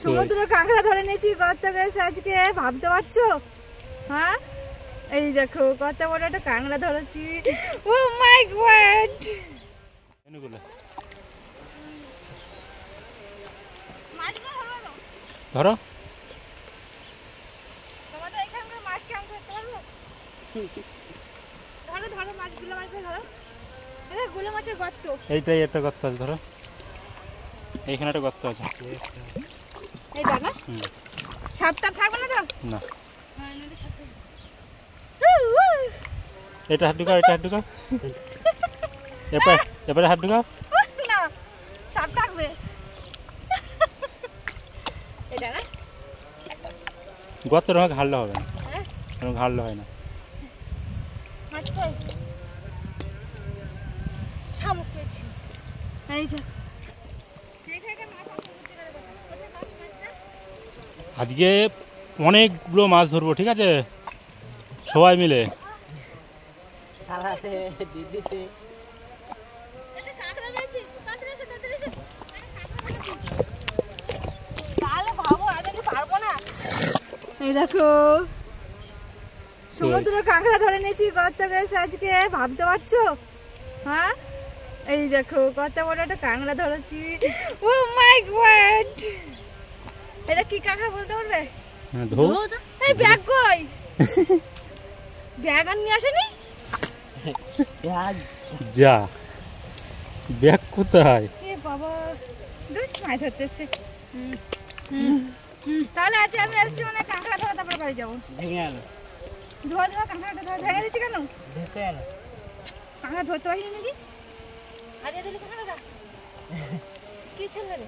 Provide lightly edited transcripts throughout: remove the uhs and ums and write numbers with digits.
সমুদ্র কাঁকড়া ধরে নিয়েছি কত গেছে আজকে, ভাবতে পারছো? হ্যাঁ, এই দেখো কত বড় একটা কাঁকড়া ধরেছি। ও মাই গড! ধরো। তোমাদের এখানকার মাছ কেমন করতে পারবো? ধরো ধরো মাছগুলো, ধরো। এটা গুলো মাছের গর্ত। এইটাই একটা গর্ত আছে, ধরো। এইখানে একটা গর্ত আছে। এইটা না? সাপটা থাকবে না তো? না। এটা হাত ঢুকাও, এটা হাত ঢুকাও। এবারে হাত ঢুকাও। না, সাপ থাকবে। এটা না? গর্ত রঙ ঘাড়লে হবে না, ঘাড়লে হয় না। শামুক পেয়েছি। এই দেখো। আজকে অনেকগুলো মাছ ধরবো, ঠিক আছে? সবাই মিলে। সালাতে দিদিতে এই দেখো সমুদ্র কাঁকড়া ধরে নিয়েছি কত গেছে আজকে, ভাবতে পারছো? হ্যাঁ, এই দেখো কত বড় একটা কাঁকড়া ধরেছি। ও মাই গড! এটা কি কাঁকড়া বলতে পারবে? এই ব্যাগ কই? ব্যাগ আর নিয়ে আসেনি? যা, ব্যাগ কোথায়? এ বাবা, দুষ মাছ ধরতে এসছে। তাহলে আজ আমি এসছি মানে কাঁকড়া ধরা, তারপরে বাড়ি যাবো। ভেঙে গেল। ধোয়া ধোয়া কাঁকড়াটা ধরা ভেঙে দিচ্ছি কেন? ধরতে গেল। কাঁকড়া ধরতে পারিনি নাকি? হারিয়ে দিলি কাঁকড়াটা? কি ছেলে রে?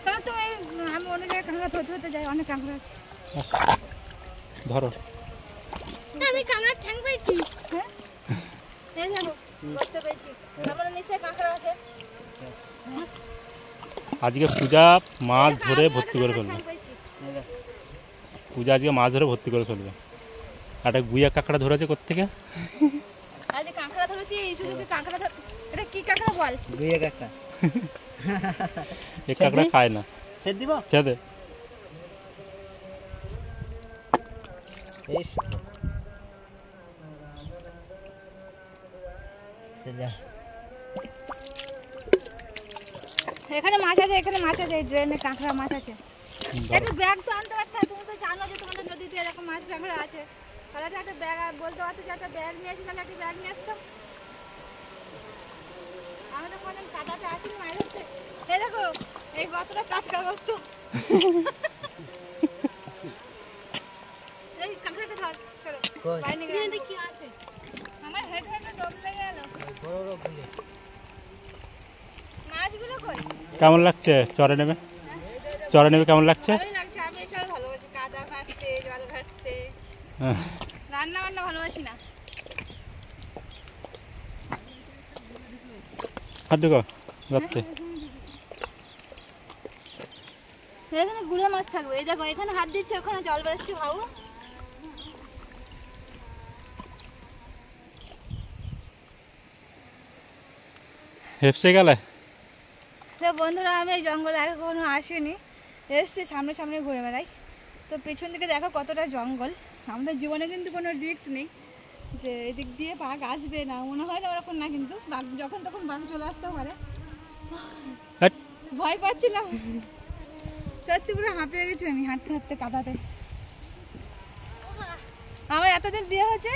তাহলে তো আমি অন্য জায়গায় কাঁকড়া ধরতে যাই, অনেক কাঁকড়া আছে। ধরো। আমি কাঁকড়ার ঠ্যাং পেয়েছি। হ্যাঁ, এই দেখো করতে পেয়েছি। আমার নিচে কাঁকড়া আছে। আজকে পূজা মাছ ধরে ভর্তি করে ফেলবে। পূজা আজকে মাছ ধরে ভর্তি করে ফেলবে। একটা গুইয়া কাঁকড়া ধরেছে কোত্থেকে? আজকে কাঁকড়া ধরেছি, শুধু কি কাঁকড়া ধর। এটা কি কাঁকড়া বল? গুইয়া কাঁকড়া। এই কাঁকড়া খায় না। ছেদ দিব? ছেদে। এই যা। এখানে মাছ আছে, এখানে মাছ আছে, এই ড্রেনে কাঁকড়া মাছ আছে। একটা ব্যাগ তো আনতে পারতে, তুমি তো জানো যে তোমাদের নদীতে এরকম মাছ কাঁকড়া আছে। তাহলে একটা ব্যাগ বলতে পারতো যে একটা ব্যাগ নিয়ে আসি, তাহলে একটা ব্যাগ নিয়ে আসতাম। আমি তো কোনদিন কাদাতে আসিনি মাছ ধরতে। এই দেখো এই গতটা টাটকা গর্ত। এই কাঁকড়াটা ধর, চলো বাইরে নিয়ে গেলে কি আছে? আমার হেড হেডে দম লেগে গেল। বড় বড় গুইয়া। মাছগুলো কই? কেমন লাগছে চরে নেবে? চরে নেবে কেমন লাগছে? ভালোই লাগছে, আমি এসব ভালোবাসি, কাদা ঘাটতে, জল ঘাটতে। রান্না বান্না ভালোবাসি না। হাত ঢুকাও গর্তে। এখানে গুড়ে মাছ থাকবে, এই দেখো এখানে হাত দিচ্ছে, ওখানে জল বেরোচ্ছে, ভাবো। হেপসে গেলে? তো বন্ধুরা, আমি এই জঙ্গলে আগে কখনো আসিনি, এসছি সামনে সামনে ঘুরে বেড়াই। তো পেছন দিকে দেখো কতটা জঙ্গল। আমাদের জীবনে কিন্তু কোনো রিস্ক নেই যে এদিক দিয়ে বাঘ আসবে না, মনে হয় না ওরকম না, কিন্তু বাঘ যখন তখন বাঘ চলে আসতেও পারে। ভয় পাচ্ছিলাম সত্যি, পুরো হাঁপিয়ে গেছি আমি হাঁটতে হাঁটতে কাদাতে। আমার এতদিন বিয়ে হয়েছে,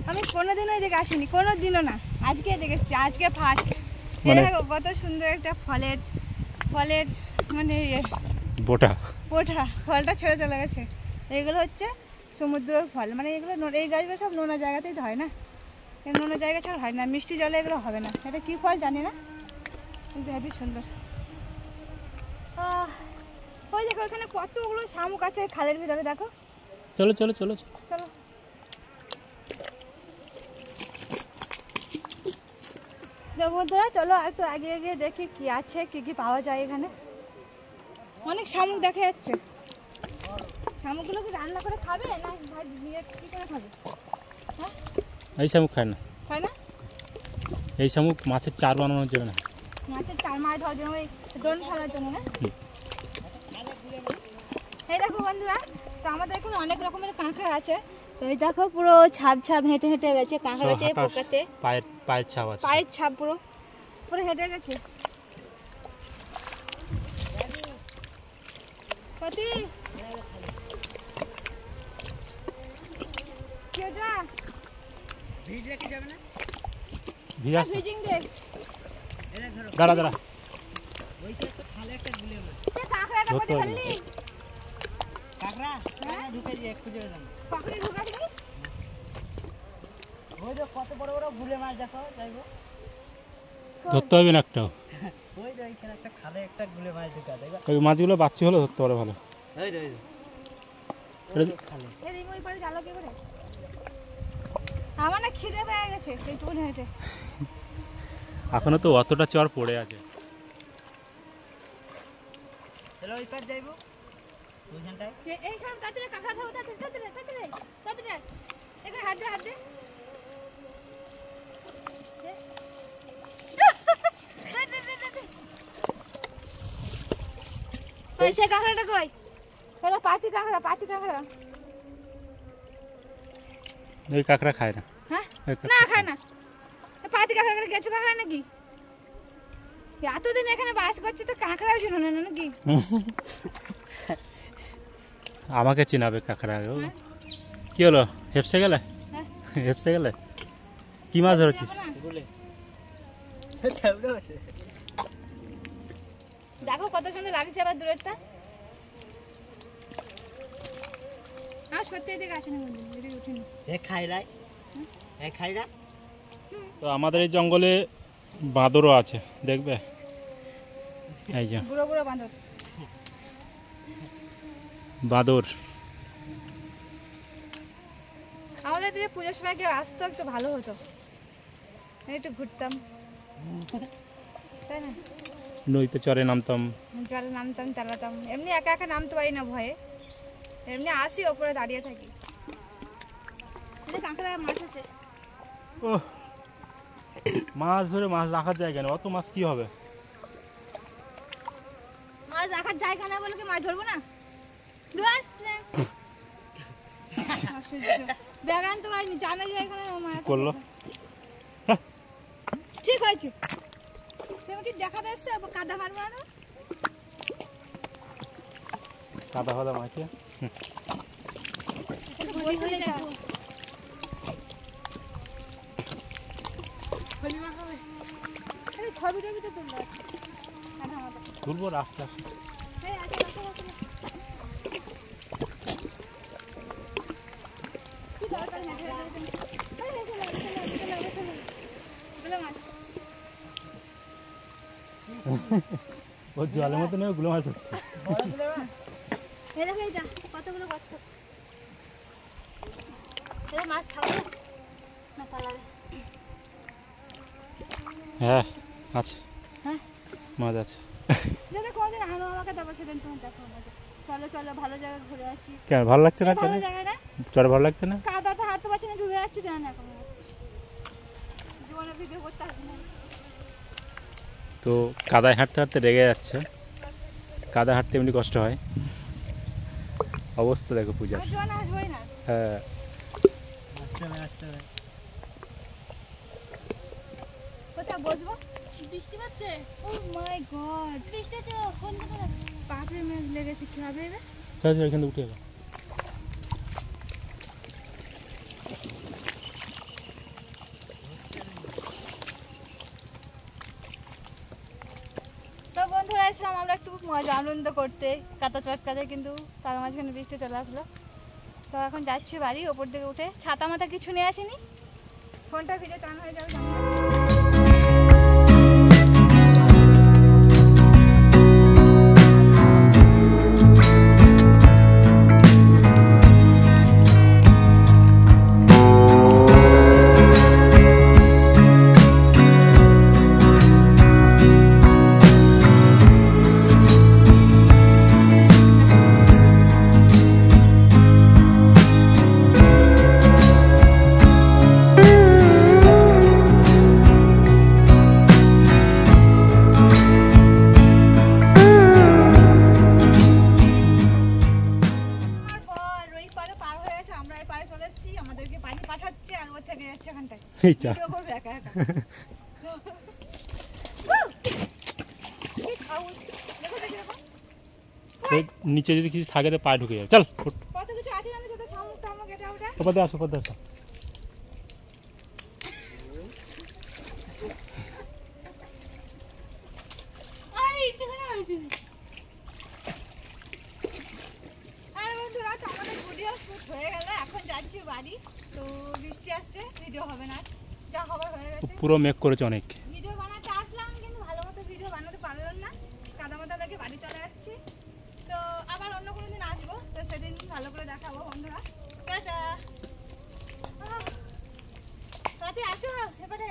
আমি কোনোদিনও এদিকে আসিনি, কোনোদিনও না। আজকে এদিকে এসেছি, আজকে ফার্স্ট। দেখো কত সুন্দর একটা ফলের মানে বোটা ফলটা ছেড়ে চলে গেছে। এগুলো হচ্ছে সমুদ্রের ফল, মানে এগুলো এই গাছগুলো সব নোনা জায়গাতেই হয় না, নোনা জায়গা ছাড়া হয় না, মিষ্টি জলে এগুলো হবে না। এটা কি ফল জানি না, কিন্তু হেবি সুন্দর। ওই দেখো এখানে কতগুলো শামুক আছে খালের ভিতরে, দেখো। চলো চলো চলো চলো। বন্ধুরা চলো একটু আগে গিয়ে দেখি কি আছে, কি কি পাওয়া যায় এখানে। অনেক শামুক দেখা যাচ্ছে। শামুকগুলো কি রান্না করে খাবে না ভাই দিয়ে কি করে খাবে? হ্যাঁ এই শামুক খায় না, খায় না? এই শামুক মাছের চার বানানোর জন্য না। মাছের চার মাছ ধরার জন্য ওই দোন ফেলার জন্য না? হুম। এই দেখো বন্ধুরা, তো আমাদের এখানে অনেক রকমের কাঁকড়া আছে। তো এই দেখো পুরো ছাপ ছাপ হেঁটে হেঁটে গেছে কাঁকড়াতে, হাঁটা- পোকাতে, পায়ের ছাপ আছে। পায়ের ছাপ পুরো পুরো হেঁটে গেছে। কতি কেটা ভিজ রেখে যাবে না? ভিজ আসছে। ফিজিং দে। এটা ধরো। দাঁড়া দাঁড়া, ওইটা একটা খালে একটা গুলে মাছ। সে কাঁকড়াটা ধরতে কোথায় হবে। ফেললি? কাঁকড়া কাঁকড়া ঢুকে দিয়ে খুঁজে দাম। পাখড়ি ঢুকাসনি? ওই যে কত বড় বড় গুলে মাছ দেখো যাইবো। ধরতে হবে না একটাও। ওই যে এখানে একটা খালে একটা গুলে মাছ ঢুকা দেখো। ওই মাছগুলো বাচ্চা হলে ধরতে পারে ভালো। ওই যে এটা- খালে। এই রিমোই পরে জালো কে করে? আমার না খিদে পেয়ে গেছে এইটুকুনি হেঁটে। এখনো তো অতটা চর পড়ে আছে। চলো ওই পার যাইবো। ওইখানটায় এই সব তাড়াতাড়ি কাঁকড়া ধরো, তাড়াতাড়ি তাড়াতাড়ি তাড়াতাড়ি তাড়াতাড়ি। এখানে হাত দে হাত দে। দে। দে, দে, দে, দে। কই সে কাঁকড়াটা কই? ওটা পাতি কাঁকড়া, পাতি কাঁকড়া। ওই কাঁকড়া খায় না। হ্যাঁ? ওই না কাঁকড়া খায় না। এ পাতি কাঁকড়া করে গেছো কাঁকড়া নাকি? এতদিন এখানে বাস করছে তো কাঁকড়াও ছিল না নাকি? আমাকে চিনাবে কাঁকড়া। ও, হ্যাঁ? কি হলো, হেপসে গেলে? হ্যাঁ? হেপসে গেলে? কি মাছ ধরেছিস? যাবো না? গুলে। সেটা উড়ে আছে। দেখো কত সুন্দর লাগছে আবার দূরেরটা। আর সত্যি এদিকে আসেনি বন্ধু, এদিকে উঠিনি। এ খাইলাই। এ খাইরা। তো আমাদের এই জঙ্গলে বাঁদরও আছে, দেখবে? এই যে বুড়ো বুড়ো বাঁদর। বাঁদর। আমাদের দিকে পুজোর সময় কেউ আসতো একটু ভালো হতো, একটু ঘুরতাম, তাই না? নইতে চরে নামতাম। জলে নামতাম, চালাতাম। এমনি একা একা নামতে পারি না ভয়ে, এমনি আসি ওপরে দাঁড়িয়ে থাকি। এই যে কাঁকড়া মাছ আছে। ও, মাছ ধরে মাছ রাখার জায়গা নেই, অত মাছ কি হবে? মাছ রাখার জায়গা না বলে কি মাছ ধরবো না? ব্যাস, ব্যাস। আশ্চর্য। ব্যাগ আনতে পারিনি, জানা যায় এখানে মাছ আছে। করলো? ঠিক হয়েছে। তুমি কি দেখাতে এসছো কাদা মারবো না? কাদা ফাদা মাছে। বসে দেখো। আরে ছবি টবি তো তুললো। কাদা মাথা। তুলবো রাস্তা আসে। এই আছে, আছে, আছে। কি দরকার হেঁটে হেঁটে হেঁটে? এই, এই, চলে, চলে, চলে, চলে। এগুলো মাছ। ওর জলের মতো নেই, ওগুলো মাছ হচ্ছে। বড় গুলে মাছ। এই দেখো এইটা, কতগুলো গর্ত। এটা মাছ থাকবে না পালাবে? হ্যাঁ আছে, হ্যাঁ? মাছ আছে। যদি কোনোদিন আনো আমাকে দেবো, সেদিন তুমি দেখো মজা। চলো চলো, ভালো জায়গায় ঘুরে আসি। কেন ভালো লাগছে না এই ভালো চলে? জায়গায় না? চরে ভালো লাগছে না? কাদাতে হাঁটতে পারছি না, ডুবে যাচ্ছি না এখন। জীবনে ভিডিও করতে আসি না। তো কাদায় হাঁটতে হাঁটতে রেগে যাচ্ছে। কাদা হাঁটতে এমনি কষ্ট হয়। অবস্থা দেখো পূজার। আমার জীবনে আসবোই না। হ্যাঁ, আসতে হবে আসতে হবে। কোথায় বসবো? বৃষ্টি পড়ছে। ও মাই গড, বৃষ্টি তো ফোন করে পাপড়ি মেঘ লেগেছে, কি হবে এবার? চল চল, এখান থেকে উঠে যাবো। তো বন্ধুরা এসলাম আমরা একটু মজা আনন্দ করতে কাঁথা চটকাতে, কিন্তু তার মাঝখানে বৃষ্টি চলে আসলো। তো এখন যাচ্ছি বাড়ি, ওপর দিকে উঠে। ছাতা মাথা কিছু নিয়ে আসিনি, ফোনটা ভিজে টান হয়ে যাবে জানি না। এই চা ভিডিও করবে একা একা কি খাউস দেখো দেখি দেখো ওই নিচে যদি কিছু থাকে তো পা ঢুকে যাবে চল ফুট কত কিছু আছে জানো সেটা শামুক টামুক এটা ওটা ওপাতে আসো ওপাতে আসো আই এখানে আছে আর বন্ধুরা তো আমাদের ভিডিও শুট হয়ে গেল এখন যাচ্ছি বাড়ি তো বৃষ্টি আসছে ভিডিও হবে না যা খবর হয়ে গেছে পুরো মেক করেছে অনেক ভিডিও বানাতে আসলাম কিন্তু ভালো মতো ভিডিও বানাতে পারলাম না কাদা মাদা ব্যাগে বাড়ি চলে যাচ্ছি তো আবার অন্য কোনো দিন আসবো তো সেদিন ভালো করে দেখাবো বন্ধুরা টাটা রাতে আসো এবারে